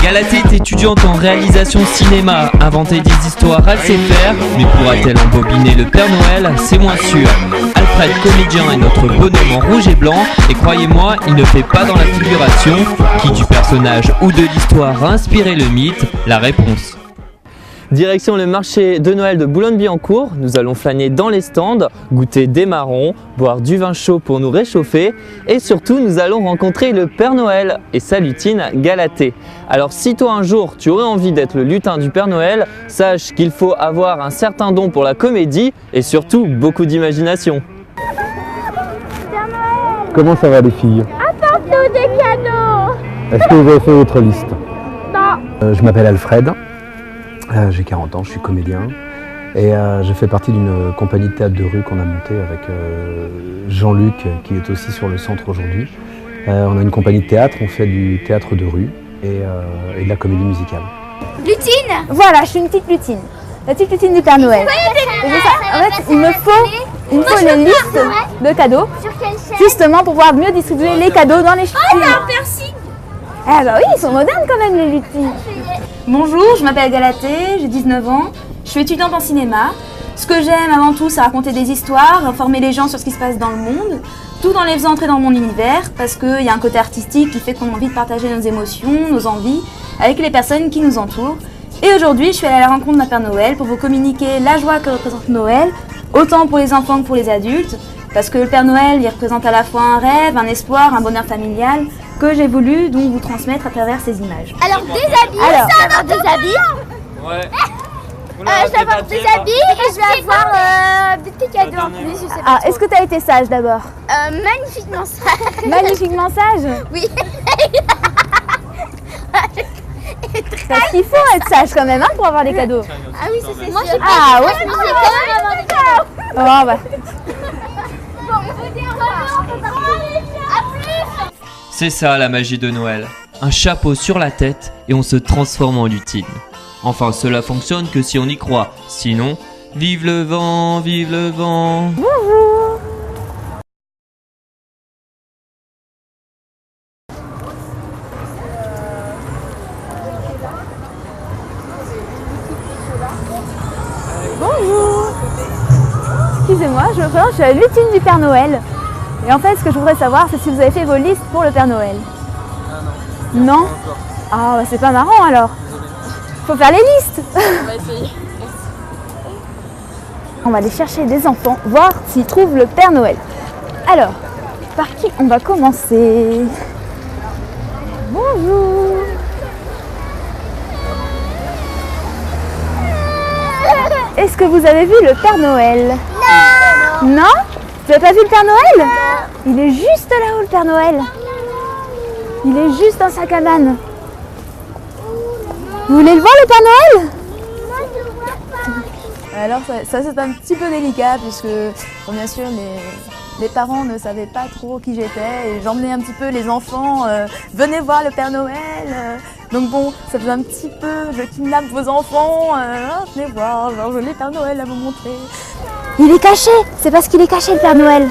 Galatée est étudiante en réalisation cinéma. Inventer des histoires, elle sait faire, mais pourra-t-elle embobiner le Père Noël? C'est moins sûr. Alfred, comédien, est notre bonhomme en rouge et blanc, et croyez-moi, il ne fait pas dans la figuration. Qui du personnage ou de l'histoire a inspiré le mythe? La réponse. Direction le marché de Noël de Boulogne-Billancourt, nous allons flâner dans les stands, goûter des marrons, boire du vin chaud pour nous réchauffer et surtout nous allons rencontrer le Père Noël et sa lutine Galatée. Alors si toi un jour tu aurais envie d'être le lutin du Père Noël, sache qu'il faut avoir un certain don pour la comédie et surtout beaucoup d'imagination. Comment ça va les filles? Apporte-nous des cadeaux. Est-ce que vous avez fait votre liste? Non. Je m'appelle Alfred, j'ai 40 ans, je suis comédien et je fais partie d'une compagnie de théâtre de rue qu'on a montée avec Jean-Luc qui est aussi sur le centre aujourd'hui. On a une compagnie de théâtre, on fait du théâtre de rue et de la comédie musicale. Lutine. Voilà, je suis une petite lutine. La petite lutine du Père Noël. Et c'est ça. En fait, il me faut les listes de cadeaux, justement pour pouvoir mieux distribuer les cadeaux dans les films. Oh, il y a un piercing. Ah bah oui, ils sont modernes quand même les lutines. Bonjour, je m'appelle Galatée, j'ai 19 ans, je suis étudiante en cinéma. Ce que j'aime avant tout, c'est raconter des histoires, informer les gens sur ce qui se passe dans le monde, tout en les faisant entrer dans mon univers, parce qu'il y a un côté artistique qui fait qu'on a envie de partager nos émotions, nos envies, avec les personnes qui nous entourent. Et aujourd'hui, je suis allée à la rencontre d'un Père Noël pour vous communiquer la joie que représente Noël, autant pour les enfants que pour les adultes, parce que le Père Noël, il représente à la fois un rêve, un espoir, un bonheur familial, que j'ai voulu donc vous transmettre à travers ces images. Alors des habits, je vais avoir des habits. Ouais. Je vais avoir des habits et je vais avoir des petits cadeaux en plus, je sais pas. Ah, est-ce que tu as été sage d'abord? Magnifiquement sage. Magnifiquement sage? Oui. Parce qu'il faut être sage quand même hein, pour avoir des cadeaux. Ah oui, c'est sûr. Moi, Ah ouais. je vais quand même avoir des cadeaux. Oh, bah. Bon, on vous dit au revoir. À plus. C'est ça la magie de Noël. Un chapeau sur la tête et on se transforme en lutine. Enfin, cela fonctionne que si on y croit. Sinon, vive le vent, vive le vent. Bonjour. Bonjour. Excusez-moi, je me présente, je suis la lutine du Père Noël. Et en fait, ce que je voudrais savoir, c'est si vous avez fait vos listes pour le Père Noël. Non. Ah, bah c'est pas marrant alors. Faut faire les listes. On va essayer. On va aller chercher des enfants, voir s'ils trouvent le Père Noël. Alors, par qui on va commencer? Bonjour. Est-ce que vous avez vu le Père Noël? Non. Non? Vous n'avez pas vu le Père Noël? Il est juste là-haut le Père Noël. Il est juste dans sa cabane. Vous voulez le voir le Père Noël? Alors ça c'est un petit peu délicat puisque bon, bien sûr les parents ne savaient pas trop qui j'étais et j'emmenais un petit peu les enfants, venez voir le Père Noël. Donc bon, ça faisait un petit peu, je kidnappe vos enfants, venez voir, genre je l'ai Père Noël à vous montrer. Il est caché. C'est parce qu'il est caché le Père Noël.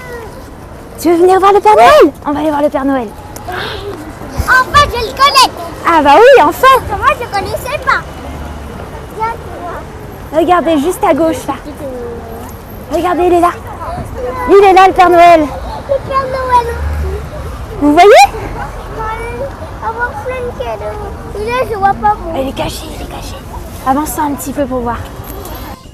Tu veux venir voir le Père Noël? On va aller voir le Père Noël. Enfin, je le connais. Ah bah oui, enfin. Moi, je le connaissais pas. Viens, tu vois. Regardez, juste à gauche là. Regardez, il est là. Il est là le Père Noël. Le Père Noël aussi. Vous voyez? Avoir plein de cadeaux. Il est, je vois pas bon. Il est caché, il est caché. Avance un petit peu pour voir.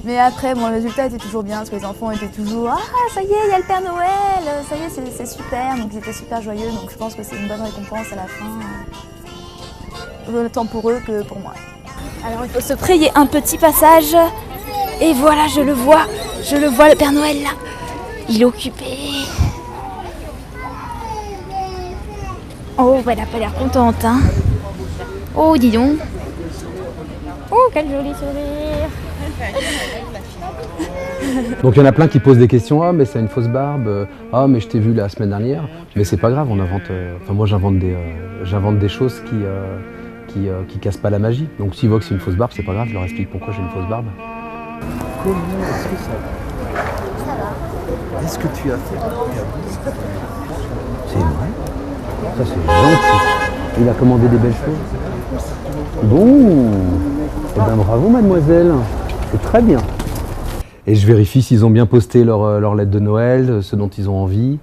Mais après, bon, le résultat était toujours bien parce que les enfants étaient toujours « Ah, ça y est, il y a le Père Noël, ça y est, c'est super !» Donc ils étaient super joyeux, donc je pense que c'est une bonne récompense à la fin, autant pour eux que pour moi. Alors il faut se frayer un petit passage. Et voilà, je le vois le Père Noël là. Il est occupé. Oh, bah, elle a pas l'air contente, hein. Oh, dis donc. Oh, quel joli sourire. Donc il y en a plein qui posent des questions, ah mais c'est une fausse barbe, ah mais je t'ai vu la semaine dernière, mais c'est pas grave, on invente, enfin moi j'invente des choses qui cassent pas la magie. Donc s'ils voient que c'est une fausse barbe, c'est pas grave, je leur explique pourquoi j'ai une fausse barbe. comment est-ce que ça va? Ça va. Dis ce que tu as fait. C'est vrai? Ça c'est gentil. Il a commandé des belles choses. Bon. Eh ben bravo mademoiselle. C'est très bien. Et je vérifie s'ils ont bien posté leur lettre de Noël, ce dont ils ont envie.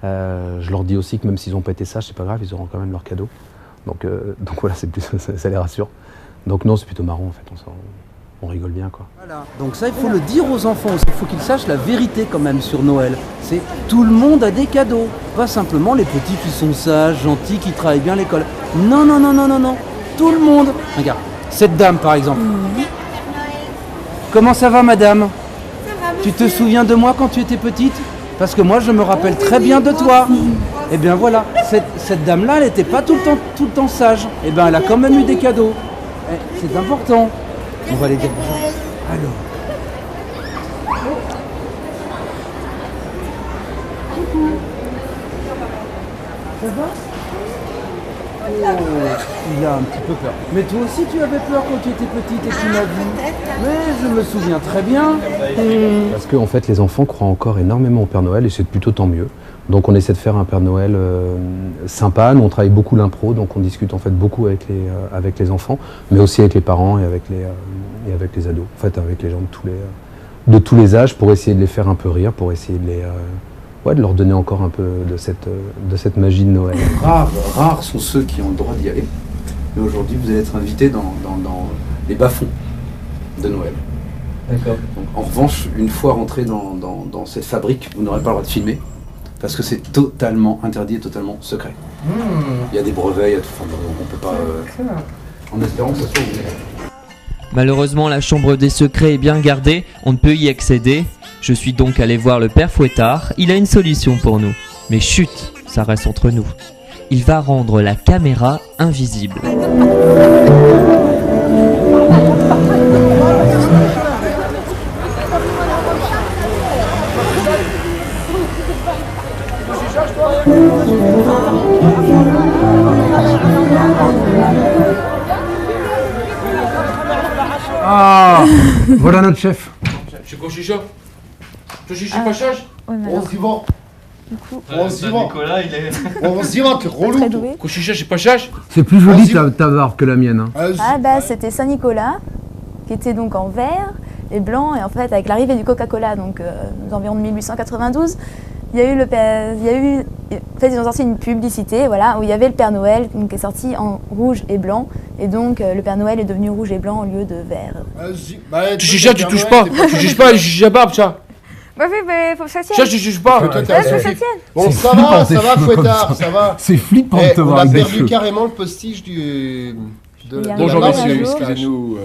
Je leur dis aussi que même s'ils n'ont pas été sages, c'est pas grave, ils auront quand même leur cadeau. Donc voilà, c'est plus, ça les rassure. Donc non, c'est plutôt marrant en fait, on rigole bien quoi. Voilà. Donc ça, il faut le dire aux enfants aussi. Il faut qu'ils sachent la vérité quand même sur Noël. C'est tout le monde a des cadeaux. Pas simplement les petits qui sont sages, gentils, qui travaillent bien à l'école. Non, non, non, non, non, non. Tout le monde. Regarde, cette dame par exemple. Comment ça va madame? Tu te souviens de moi quand tu étais petite? Parce que moi je me rappelle très bien de toi. Et bien voilà, cette dame-là, elle n'était pas tout le temps sage. Et bien elle a quand même eu des cadeaux. C'est important. On va les dire. Alors. Ça va? Oh, il a un petit peu peur. Mais toi aussi tu avais peur quand tu étais petite et tu m'as dit. Mais je me souviens très bien. Parce qu'en fait les enfants croient encore énormément au Père Noël et c'est plutôt tant mieux. Donc on essaie de faire un Père Noël sympa, nous on travaille beaucoup l'impro, donc on discute en fait beaucoup avec les enfants, mais aussi avec les parents et avec les ados, en fait avec les gens de tous les âges pour essayer de les faire un peu rire, pour essayer de leur donner encore un peu de cette magie de Noël. Rares sont ceux qui ont le droit d'y aller, mais aujourd'hui vous allez être invités dans les bas-fonds de Noël. D'accord. Donc, en revanche, une fois rentré dans cette fabrique, vous n'aurez pas le droit de filmer. Parce que c'est totalement interdit et totalement secret. Il y a des brevets, il y a tout, enfin, on peut pas... en espérant que ça soit ouvert. Malheureusement, la chambre des secrets est bien gardée, on ne peut y accéder. Je suis donc allé voir le père Fouettard, il a une solution pour nous. Mais chut, ça reste entre nous. Il va rendre la caméra invisible. Ah, voilà notre chef. C'est quoi chicha? Tu chichi pas chage? On s'y va. On s'y va. Nicolas, il est... On s'y va, t'es relou. Très doué. Quoi chicha, c'est pas chage? C'est plus joli ta barbe que la mienne. Hein. Ah bah c'était Saint-Nicolas, qui était donc en vert et blanc, et en fait avec l'arrivée du Coca-Cola, donc aux environs de 1892, il y a eu, en fait ils ont sorti une publicité, voilà, où il y avait le Père Noël, donc, qui est sorti en rouge et blanc, et donc le Père Noël est devenu rouge et blanc au lieu de vert. Tu chicha, tu touches pas. Tu juges pas, je juge la barbe, ça. Bah oui, mais faut que ça tienne. Ça, je juge pas. Bon, ça va, Fouettard, ça va. C'est flippant de te On voir a avec des perdu cheveux. carrément le postige Bonjour la messieurs, barbe. excusez-nous.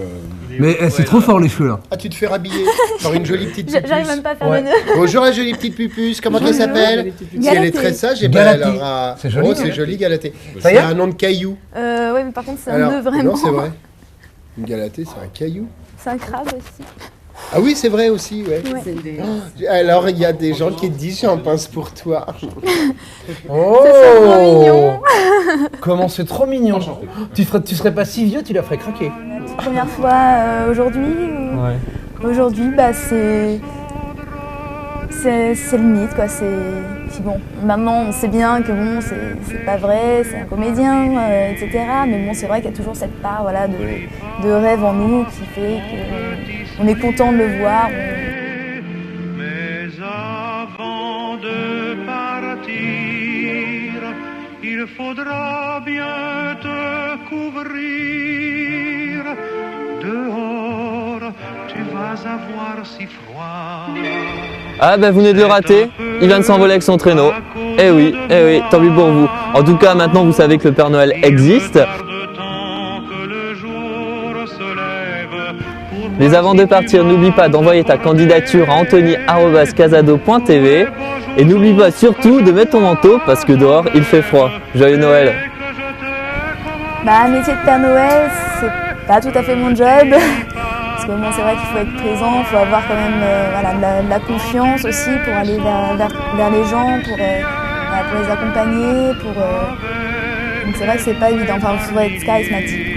Mais c'est trop fort les cheveux là. Ah, tu te fais rhabiller par une jolie petite pupuce. J'arrive même pas à faire le nœud. Bonjour la jolie petite pupuce, comment elle s'appelle? Si elle est très sage, et ben elle aura... C'est joli. Oh, c'est joli, Galatée. Ça y C'est est un nom de caillou. Ouais, mais par contre c'est un Alors, nœud vraiment. non, c'est vrai. Une Galatée, c'est un caillou. C'est un crabe aussi. Ah oui, c'est vrai aussi, ouais. Ouais. Oh, alors, il y a des gens qui te disent, j'ai un pince pour toi. Oh, C'est trop mignon. comment c'est trop mignon. Tu serais pas si vieux, tu la ferais craquer. Première fois aujourd'hui. Aujourd'hui, bah c'est le mythe quoi. Puis bon, maintenant on sait bien que bon c'est pas vrai, c'est un comédien, etc. Mais bon, c'est vrai qu'il y a toujours cette part voilà de rêve en nous qui fait qu'on est content de le voir. Mais avant de partir, il faudra bien te couvrir. Dehors, tu vas avoir si froid. Ah bah vous venez de le rater, il vient de s'envoler avec son traîneau. Eh oui, tant pis pour vous. En tout cas, maintenant vous savez que le Père Noël existe. Mais avant de partir, n'oublie pas d'envoyer ta candidature à anthony@casado.tv et n'oublie pas surtout de mettre ton manteau parce que dehors il fait froid. Joyeux Noël. Bah, un métier de Père Noël, c'est pas tout à fait mon job. Parce que bon, c'est vrai qu'il faut être présent, il faut avoir quand même voilà, de la confiance aussi pour aller vers les gens, pour les accompagner. Donc c'est vrai que c'est pas évident, enfin il faut être charismatique.